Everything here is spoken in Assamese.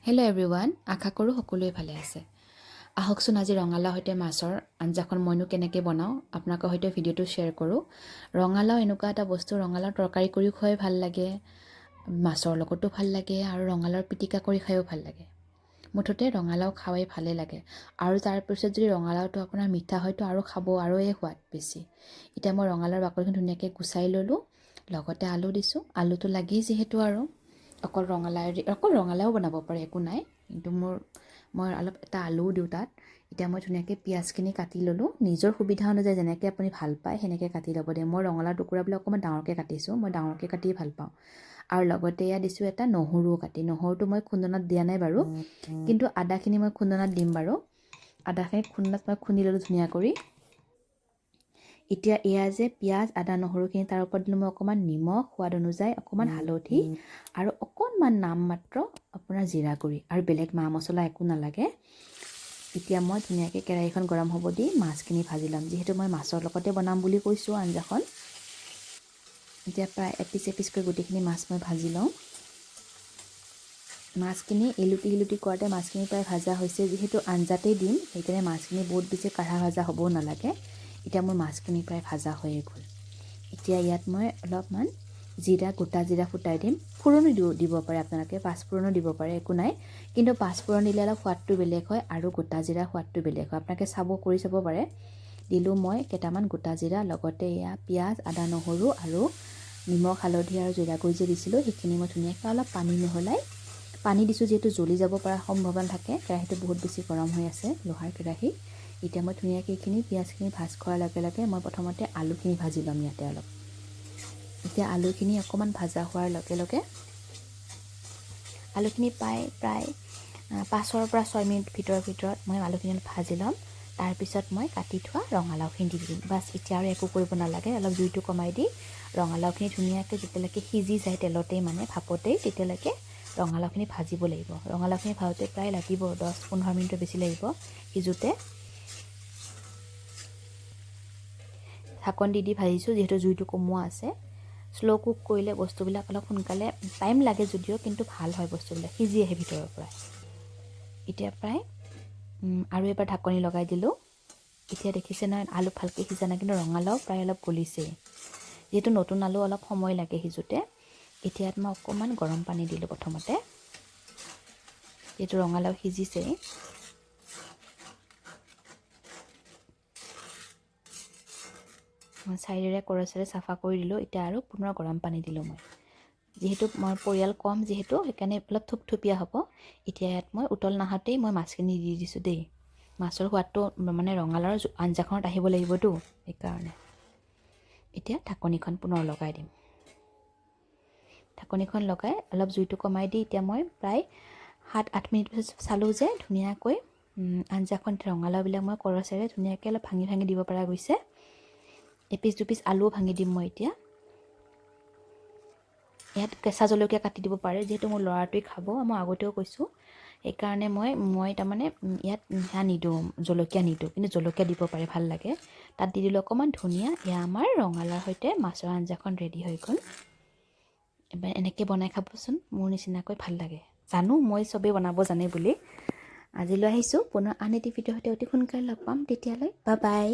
হেল্ল' এভৰিৱান, আশা কৰোঁ সকলোৱে ভালে আছে। আহকচোন আজি ৰঙালাও সৈতে মাছৰ আঞ্জাখন মইনো কেনেকৈ বনাওঁ আপোনালোকৰ সৈতে ভিডিঅ'টো শ্বেয়াৰ কৰোঁ। ৰঙালাও এনেকুৱা এটা বস্তু, ৰঙালাও তৰকাৰী কৰিও খুৱাই ভাল লাগে, মাছৰ লগতো ভাল লাগে আৰু ৰঙালাওৰ পিটিকা কৰি খায়ো ভাল লাগে। মুঠতে ৰঙালাও খাই ভালেই লাগে আৰু তাৰপিছত যদি ৰঙালাওটো আপোনাৰ মিঠা হয়তো আৰু খাব আৰুৱে সোৱাদ বেছি। এতিয়া মই ৰঙালাওৰ বাকলিখন ধুনীয়াকৈ গুচাই ল'লোঁ, লগতে আলু দিছোঁ। আলুটো লাগি যিহেতু আৰু অকল ৰঙালাও বনাব পাৰে, একো নাই, কিন্তু মই অলপ এটা আলুও দিওঁ তাত। এতিয়া মই ধুনীয়াকৈ পিঁয়াজখিনি কাটি ল'লোঁ, নিজৰ সুবিধা অনুযায়ী যেনেকৈ আপুনি ভাল পায় সেনেকৈ কাটি ল'ব দিয়ে। মই ৰঙালাও টুকুৰাবিলাক অকণমান ডাঙৰকৈ কাটিছোঁ, মই ডাঙৰকৈ কাটিয়ে ভাল পাওঁ। আৰু লগতে এয়া দিছোঁ এটা নহৰুও কাটি। নহৰুটো মই খুন্দনাত দিয়া নাই বাৰু, কিন্তু আদাখিনি মই খুন্দনাত দিম বাৰু। আদাখিনি খুন্দনাত মই খুন্দি ল'লোঁ ধুনীয়া কৰি। এতিয়া এয়া যে পিঁয়াজ, আদা, নহৰুখিনি তাৰ ওপৰত দিলোঁ মই অকণমান নিমখ, সোৱাদ অনুযায়ী অকণমান হালধি আৰু অকণমান নামমাত্ৰ আপোনাৰ জিৰা গুড়ি, আৰু বেলেগ মা মছলা একো নালাগে। এতিয়া মই ধুনীয়াকৈ কেৰাহীখন গৰম হ'ব দি মাছখিনি ভাজি ল'ম, যিহেতু মই মাছৰ লগতে বনাম বুলি কৈছোঁ আঞ্জাখন। এতিয়া প্ৰায় এপিচ এপিচকৈ গোটেইখিনি মাছ মই ভাজি লওঁ। মাছখিনি এলুটি সিলুটি কৰাতে মাছখিনি প্ৰায় ভাজা হৈছে, যিহেতু আঞ্জাতেই দিম সেইকাৰণে মাছখিনি বহুত বেছি কাঢ়া ভাজা হ'বও নালাগে। এতিয়া মোৰ মাছখিনি প্ৰায় ভাজা হৈয়ে গ'ল। এতিয়া ইয়াত মই অলপমান গোটা জিৰা ফুটাই দিম। ফুৰণো দিব পাৰে আপোনালোকে, পাঁচফোৰণো দিব পাৰে, একো নাই, কিন্তু পাঁচফোৰণ দিলে অলপ সোৱাদটো বেলেগ হয় আৰু গোটা জিৰা সোৱাদটো বেলেগ হয়, আপোনালোকে কৰি চাব পাৰে। দিলোঁ মই কেইটামান গোটা জিৰা, লগতে এয়া পিঁয়াজ, আদা, নহৰু আৰু নিমখ, হালধি আৰু জিৰা গুড়ি যে দিছিলোঁ সেইখিনি মই ধুনীয়াকৈ অলপ পানী মিহলাই পানী দিছোঁ, যিহেতু জ্বলি যাব পৰা সম্ভাৱনা থাকে। কেৰাহীটো বহুত বেছি গৰম হৈ আছে, লোহাৰ কেৰাহী। এতিয়া মই ধুনীয়াকৈ এইখিনি পিঁয়াজখিনি ভাজ কৰাৰ লগে লগে মই প্ৰথমতে আলুখিনি ভাজি ল'ম ইয়াতে অলপ। এতিয়া আলুখিনি অকণমান ভাজা হোৱাৰ লগে লগে আলুখিনি প্ৰায় 5ৰ পৰা 6 মিনিট ভিতৰত মই আলুখিনি ভাজি ল'ম। তাৰপিছত মই কাটি থোৱা ৰঙালাওখিনি দি দিম। বাছ, এতিয়া আৰু একো কৰিব নালাগে। অলপ জুইটো কমাই দি ৰঙালাওখিনি ধুনীয়াকৈ যেতিয়ালৈকে সিজি যায় তেলতেই, মানে ভাপতেই, তেতিয়ালৈকে ৰঙালাওখিনি ভাজিব লাগিব। ৰঙালাওখিনি ভাজোঁতে প্ৰায় লাগিব 10-15 মিনিটৰ বেছি লাগিব সিজোঁতে। ঢাকন দি ভাজিছোঁ, যিহেতু জুইটো কমোৱা আছে। শ্ল' কুক কৰিলে বস্তুবিলাক অলপ সোনকালে, টাইম লাগে যদিও, কিন্তু ভাল হয়, বস্তুবিলাক সিজি আহে ভিতৰৰ পৰা। এতিয়া প্ৰায় আৰু এবাৰ ঢাকনি লগাই দিলোঁ। এতিয়া দেখিছে নহয়, আলু ভালকৈ সিজা নাই, কিন্তু ৰঙালাও প্ৰায় অলপ গলিছেই। যিহেতু নতুন আলু অলপ সময় লাগে সিজোঁতে। এতিয়া মই অকণমান গৰম পানী দিলোঁ প্ৰথমতে, যিহেতু ৰঙালাও সিজিছেই। চাইডেৰে কৰচেৰে চাফা কৰি দিলোঁ। এতিয়া আৰু পুনৰ গৰম পানী দিলোঁ মই, যিহেতু মই পৰিয়াল কম, যিহেতু সেইকাৰণে অলপ থুপথুপীয়া হ'ব। এতিয়া ইয়াত মই উতল নাহোঁতেই মই মাছখিনি দি দিছোঁ দেই। মাছৰ সোৱাদটো মানে ৰঙালাওৰ আঞ্জাখনত আহিব লাগিবতো, সেইকাৰণে। এতিয়া ঢাকনিখন পুনৰ লগাই দিম। ঢাকনিখন লগাই অলপ জুইটো কমাই দি এতিয়া মই প্ৰায় 7-8 মিনিট পিছত চালোঁ যে ধুনীয়াকৈ আঞ্জাখন, ৰঙালাওবিলাক মই কৰচেৰে ধুনীয়াকৈ অলপ ভাঙি ভাঙি দিব পৰা গৈছে। এপিচ দুপিচ আলুও ভাঙি দিম মই এতিয়া। ইয়াত কেঁচা জলকীয়া কাটি দিব পাৰে, যিহেতু মোৰ ল'ৰাটোৱে খাব, মই আগতেও কৈছোঁ। সেইকাৰণে মই তাৰমানে ইয়াত জলকীয়া নিদিওঁ, কিন্তু জলকীয়া দিব পাৰে, ভাল লাগে। তাত দি দিলোঁ অকণমান ধনিয়া। এয়া আমাৰ ৰঙালাওৰ সৈতে মাছৰ আঞ্জাখন ৰেডি হৈ গ'ল। এবাৰ এনেকৈ বনাই খাবচোন, মোৰ নিচিনাকৈ ভাল লাগে। জানো মই চবেই বনাব জানে বুলি। আজিলৈ আহিছোঁ, পুনৰ আন এটি ভিডিঅ'ৰ সৈতে অতি সোনকালে লগ পাম। তেতিয়ালৈ বাই বাই।